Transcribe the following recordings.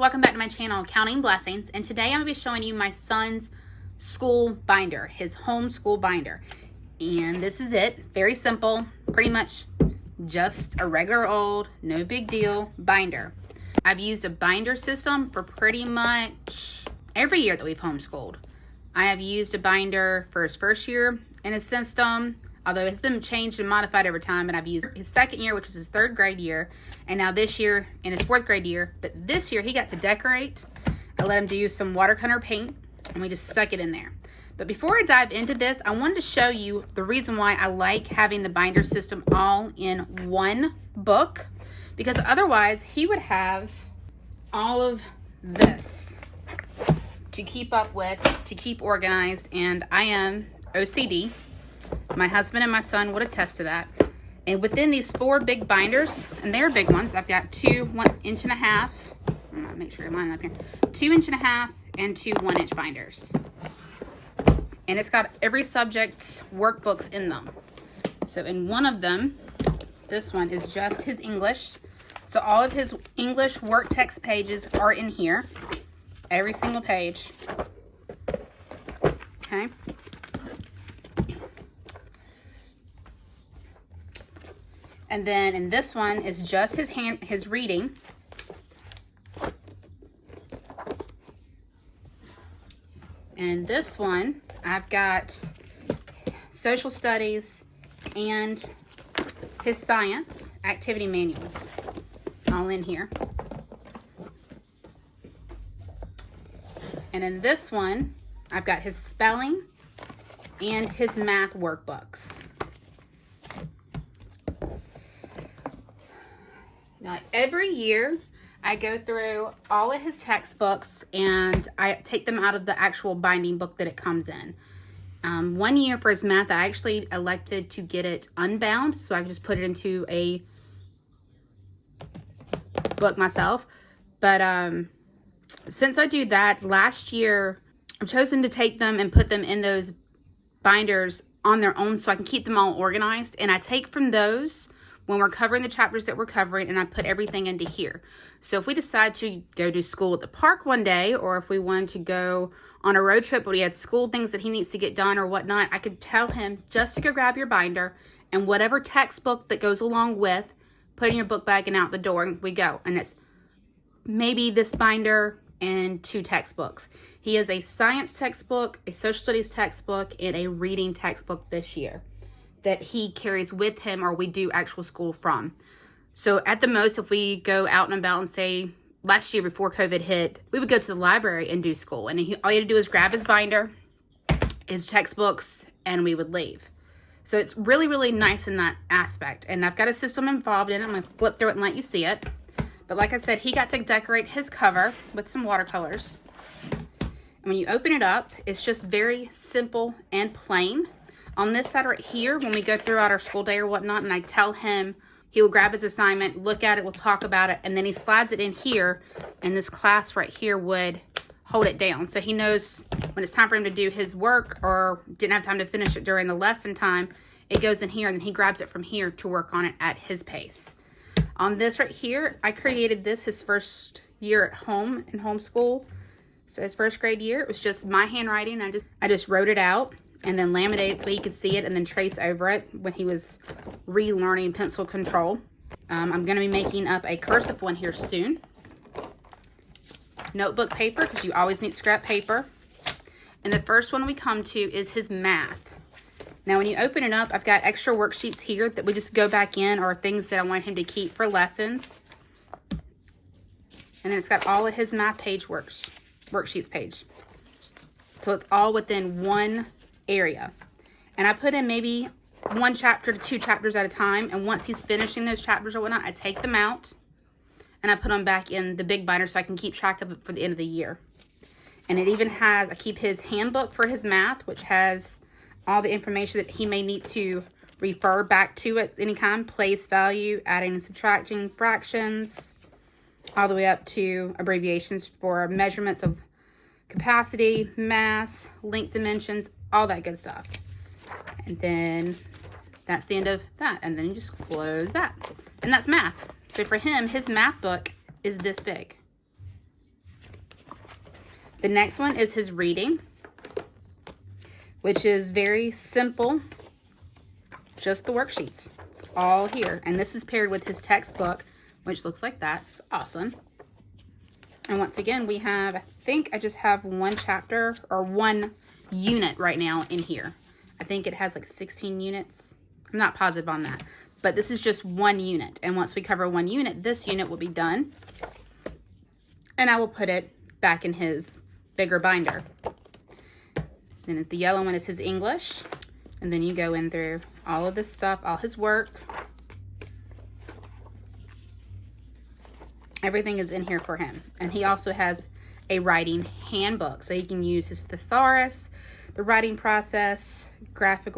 welcome back to my channel, Counting Blessings, and today I'm going to be showing you my son's school binder, his homeschool binder. And this is it. Very simple, pretty much just a regular old, no big deal binder. I've used a binder system for pretty much every year that we've homeschooled. I have used a binder for his first year in his system, although it's been changed and modified over time, and I've used his second year, which was his third grade year, and now this year in his fourth grade year. But this year he got to decorate. I let him do some watercolor paint, and we just stuck it in there. But before I dive into this, I wanted to show you the reason why I like having the binder system all in one book, because otherwise he would have all of this to keep up with, to keep organized, and I am OCD. My husband and my son would attest to that. And within these 4 big binders, and they're big ones, I've got 2 1.5 inch. I'm gonna make sure you're lining up here. 2.5 inch and 2 1 inch binders. And it's got every subject's workbooks in them. So in one of them, this one is just his English. So all of his English work text pages are in here. Every single page. Okay. And then in this one is just his reading. And in this one, I've got social studies and his science activity manuals all in here. And in this one, I've got his spelling and his math workbooks. Now, every year I go through all of his textbooks and I take them out of the actual binding book that it comes in. One year for his math, I actually elected to get it unbound, so I could just put it into a book myself. But since I do that, last year I've chosen to take them and put them in those binders on their own so I can keep them all organized. And I take from those when we're covering the chapters that we're covering, and I put everything into here. So if we decide to go to school at the park one day, or if we wanted to go on a road trip but he had school things that he needs to get done or whatnot, I could tell him just to go grab your binder and whatever textbook that goes along with, put in your book bag and out the door, and we go. And it's maybe this binder and 2 textbooks. He has a science textbook, a social studies textbook, and a reading textbook this year that he carries with him, or we do actual school from. So at the most, if we go out and about and say, last year before COVID hit, we would go to the library and do school. And all you had to do is grab his binder, his textbooks, and we would leave. So it's really, really nice in that aspect. And I've got a system involved in it. I'm going to flip through it and let you see it. But like I said, he got to decorate his cover with some watercolors. And when you open it up, it's just very simple and plain. On this side right here, when we go throughout our school day or whatnot, and I tell him, he will grab his assignment, look at it, we'll talk about it, and then he slides it in here, and this class right here would hold it down. So he knows when it's time for him to do his work or didn't have time to finish it during the lesson time, it goes in here, and then he grabs it from here to work on it at his pace. On this right here, I created this his first year at home in homeschool. So his first grade year, it was just my handwriting. I just wrote it out and then laminated so he could see it and then trace over it when he was relearning pencil control. I'm going to be making up a cursive one here soon. Notebook paper, because you always need scrap paper. And the first one we come to is his math. Now when you open it up, I've got extra worksheets here that we just go back in, or things that I want him to keep for lessons. And then it's got all of his math page worksheets page. So it's all within one area. And I put in maybe 1 chapter to 2 chapters at a time, and once he's finishing those chapters or whatnot, I take them out and I put them back in the big binder so I can keep track of it for the end of the year. And it even has, I keep his handbook for his math, which has all the information that he may need to refer back to at any time: place, value, adding and subtracting, fractions, all the way up to abbreviations for measurements of capacity, mass, length dimensions, all that good stuff. And then that's the end of that. And then you just close that. And that's math. So for him, his math book is this big. The next one is his reading, which is very simple. Just the worksheets. It's all here. And this is paired with his textbook, which looks like that. It's awesome. And once again, we have, I think I just have one chapter or one unit right now in here. I think it has like 16 units. I'm not positive on that. But this is just one unit. And once we cover one unit, this unit will be done. And I will put it back in his bigger binder. Then the yellow one is his English. And then you go in through all of this stuff, all his work. Everything is in here for him. And he also has a writing handbook. So he can use his thesaurus, the writing process, graphic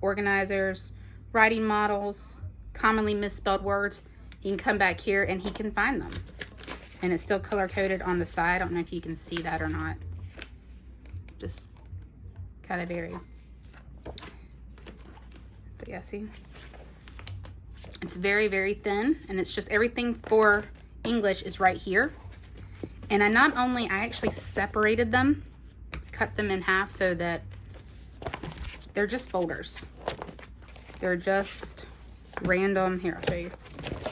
organizers, writing models, commonly misspelled words. He can come back here and he can find them. And it's still color-coded on the side. I don't know if you can see that or not. Just kind of very... But yeah, see? It's very, very thin. And it's just everything for English is right here. And I actually separated them, cut them in half so that they're just folders. They're just random, here I'll show you,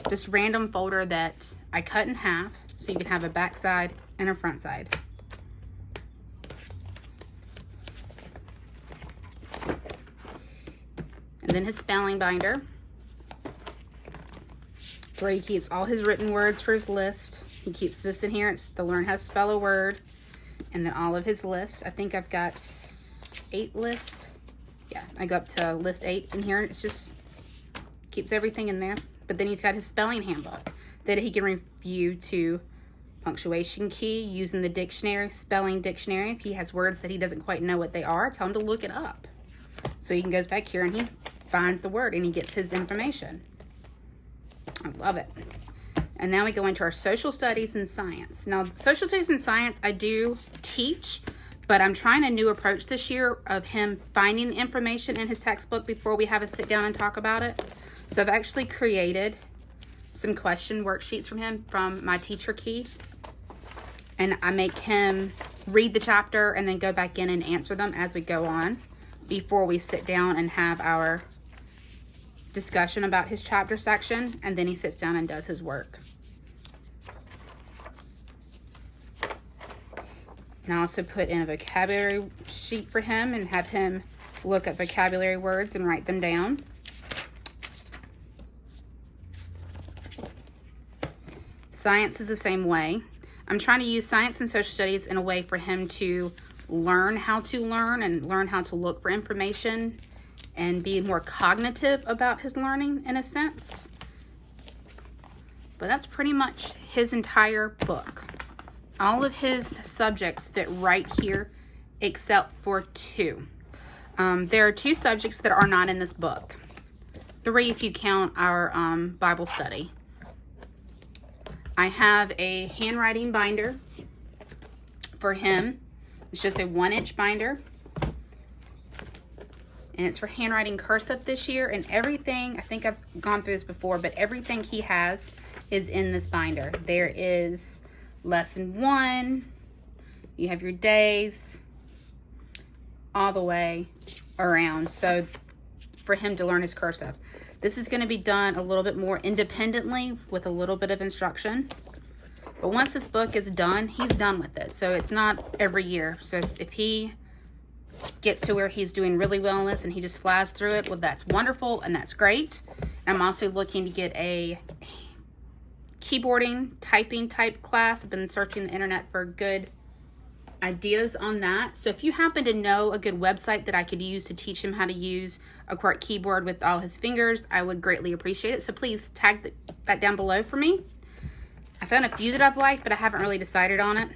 just random folder that I cut in half so you can have a back side and a front side. And then his spelling binder. It's where he keeps all his written words for his list. He keeps this in here. It's the Learn How to Spell a Word. And then all of his lists. I think I've got 8 lists. Yeah, I go up to list 8 in here. It's just keeps everything in there. But then he's got his spelling handbook that he can review to punctuation key, using the dictionary, spelling dictionary. If he has words that he doesn't quite know what they are, tell him to look it up. So he goes back here and he finds the word and he gets his information. I love it. And now we go into our social studies and science. Now, social studies and science, I do teach, but I'm trying a new approach this year of him finding the information in his textbook before we have a sit down and talk about it. So I've actually created some question worksheets from him from my teacher key. And I make him read the chapter and then go back in and answer them as we go on before we sit down and have our discussion about his chapter section. And then he sits down and does his work. And I also put in a vocabulary sheet for him and have him look up vocabulary words and write them down. Science is the same way. I'm trying to use science and social studies in a way for him to learn how to learn and learn how to look for information and be more cognitive about his learning in a sense. But that's pretty much his entire book. All of his subjects fit right here except for 2. There are 2 subjects that are not in this book. 3 if you count our Bible study. I have a handwriting binder for him. It's just a 1-inch binder. And it's for handwriting cursive this year. And everything, I think I've gone through this before, but everything he has is in this binder. There is lesson 1. You have your days all the way around. So for him to learn his cursive. This is going to be done a little bit more independently with a little bit of instruction. But once this book is done, he's done with it. So it's not every year. So if he gets to where he's doing really well in this and he just flies through it, well, that's wonderful and that's great. I'm also looking to get a keyboarding, typing type class. I've been searching the internet for good ideas on that. So if you happen to know a good website that I could use to teach him how to use a QWERTY keyboard with all his fingers, I would greatly appreciate it. So please tag that down below for me. I found a few that I've liked, but I haven't really decided on it.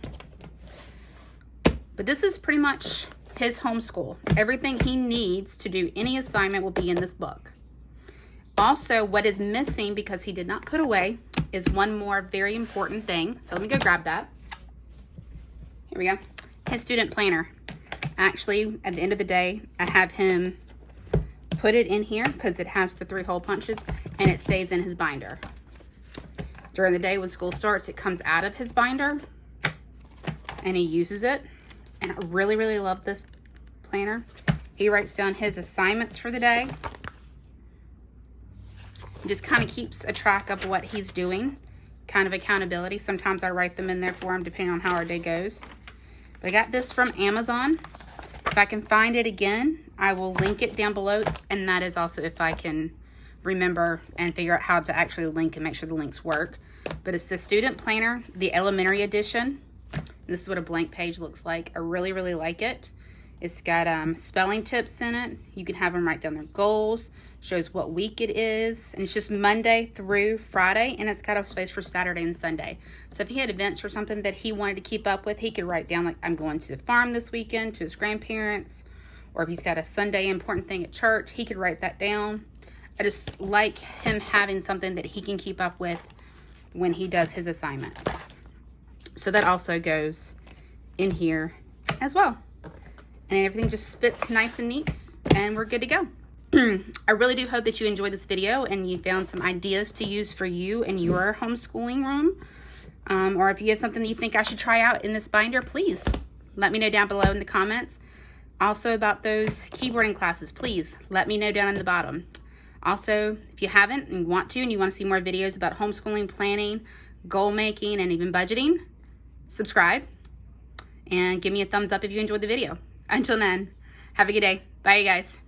But this is pretty much his homeschool. Everything he needs to do any assignment will be in this book. Also, what is missing, because he did not put away, is one more very important thing. So let me go grab that. Here we go. His student planner. Actually, at the end of the day, I have him put it in here because it has the 3 hole punches and it stays in his binder. During the day when school starts, it comes out of his binder and he uses it. And I really, really love this planner. He writes down his assignments for the day. Just kind of keeps a track of what he's doing. Kind of accountability. Sometimes I write them in there for him depending on how our day goes. But I got this from Amazon. If I can find it again, I will link it down below. And that is also if I can remember and figure out how to actually link and make sure the links work. But it's the Student Planner, the Elementary Edition. This is what a blank page looks like. I really, really like it. It's got spelling tips in it. You can have them write down their goals. Shows what week it is. And it's just Monday through Friday. And it's got a space for Saturday and Sunday. So if he had events or something that he wanted to keep up with, he could write down, like, I'm going to the farm this weekend to his grandparents. Or if he's got a Sunday important thing at church, he could write that down. I just like him having something that he can keep up with when he does his assignments. So that also goes in here as well. And everything just spits nice and neat, and we're good to go. I really do hope that you enjoyed this video and you found some ideas to use for you in your homeschooling room. Or if you have something that you think I should try out in this binder, please let me know down below in the comments. Also about those keyboarding classes, please let me know down in the bottom. Also, if you haven't and want to, and you want to see more videos about homeschooling, planning, goal making, and even budgeting, subscribe and give me a thumbs up if you enjoyed the video. Until then, have a good day. Bye, you guys.